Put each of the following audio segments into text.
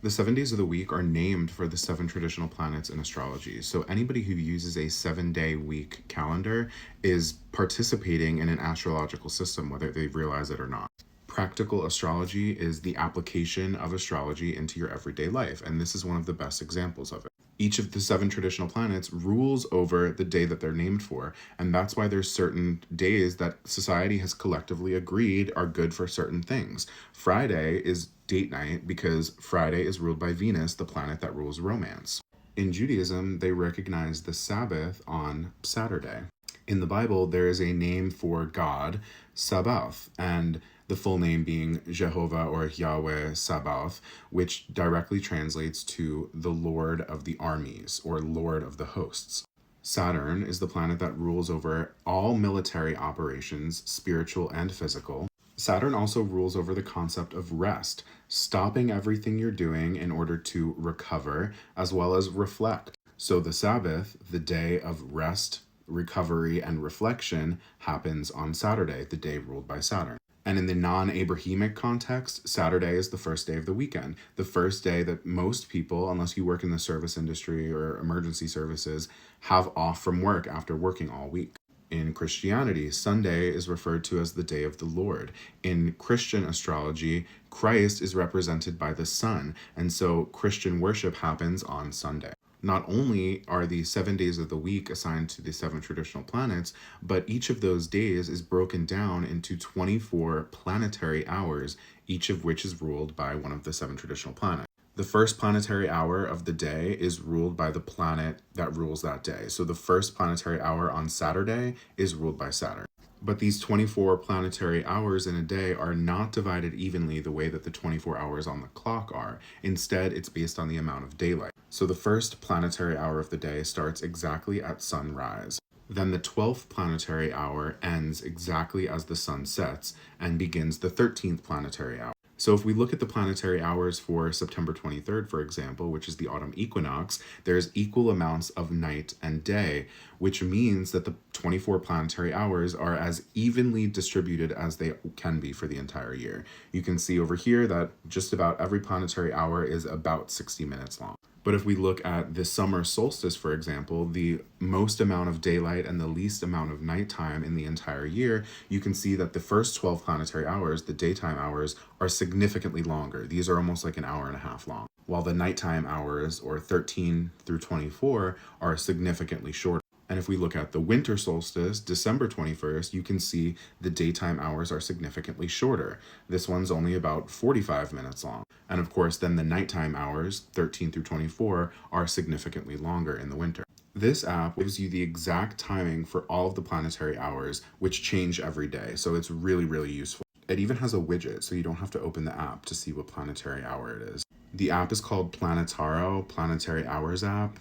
The 7 days of the week are named for the 7 traditional planets in astrology. So anybody who uses a 7-day week calendar is participating in an astrological system, whether they realize it or not. Practical astrology is the application of astrology into your everyday life, and this is one of the best examples of it. Each of the 7 traditional planets rules over the day that they're named for, and that's why there's certain days that society has collectively agreed are good for certain things. Friday is date night because Friday is ruled by Venus, the planet that rules romance. In Judaism, they recognize the Sabbath on Saturday. In the Bible, there is a name for God, Sabaoth, and the full name being Jehovah or Yahweh Sabaoth, which directly translates to the Lord of the armies or Lord of the hosts. Saturn is the planet that rules over all military operations, spiritual and physical. Saturn also rules over the concept of rest, stopping everything you're doing in order to recover, as well as reflect. So the Sabbath, the day of rest, recovery, and reflection, happens on Saturday, the day ruled by Saturn. And in the non-Abrahamic context, Saturday is the first day of the weekend, the first day that most people, unless you work in the service industry or emergency services, have off from work after working all week. In Christianity, Sunday is referred to as the day of the Lord. In Christian astrology, Christ is represented by the sun, and so Christian worship happens on Sunday. Not only are the 7 days of the week assigned to the 7 traditional planets, but each of those days is broken down into 24 planetary hours, each of which is ruled by one of the 7 traditional planets. The first planetary hour of the day is ruled by the planet that rules that day. So the first planetary hour on Saturday is ruled by Saturn. But these 24 planetary hours in a day are not divided evenly the way that the 24 hours on the clock are. Instead, it's based on the amount of daylight. So the first planetary hour of the day starts exactly at sunrise. Then the 12th planetary hour ends exactly as the sun sets and begins the 13th planetary hour. So if we look at the planetary hours for September 23rd, for example, which is the autumn equinox, there's equal amounts of night and day, which means that the 24 planetary hours are as evenly distributed as they can be for the entire year. You can see over here that just about every planetary hour is about 60 minutes long. But if we look at the summer solstice, for example, the most amount of daylight and the least amount of nighttime in the entire year, you can see that the first 12 planetary hours, the daytime hours, are significantly longer. These are almost like an hour and a half long, while the nighttime hours, or 13 through 24, are significantly shorter. And if we look at the winter solstice, December 21st, you can see the daytime hours are significantly shorter. This one's only about 45 minutes long. And of course, then the nighttime hours, 13 through 24, are significantly longer in the winter. This app gives you the exact timing for all of the planetary hours, which change every day. So it's really, really useful. It even has a widget, so you don't have to open the app to see what planetary hour it is. The app is called Planetaro, Planetary Hours app.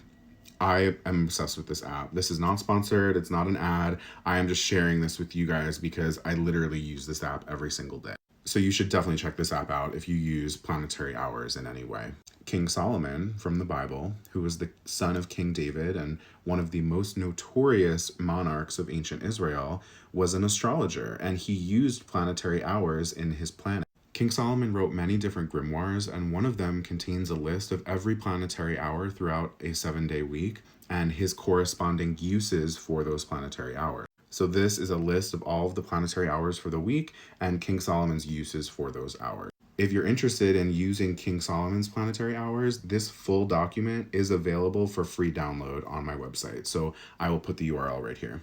I am obsessed with this app. This is not sponsored. It's not an ad. I am just sharing this with you guys because I literally use this app every single day. So you should definitely check this app out if you use planetary hours in any way. King Solomon from the Bible, who was the son of King David and one of the most notorious monarchs of ancient Israel, was an astrologer, and he used planetary hours in his planet. King Solomon wrote many different grimoires, and one of them contains a list of every planetary hour throughout a 7-day week and his corresponding uses for those planetary hours. So this is a list of all of the planetary hours for the week and King Solomon's uses for those hours. If you're interested in using King Solomon's planetary hours, this full document is available for free download on my website. So I will put the URL right here.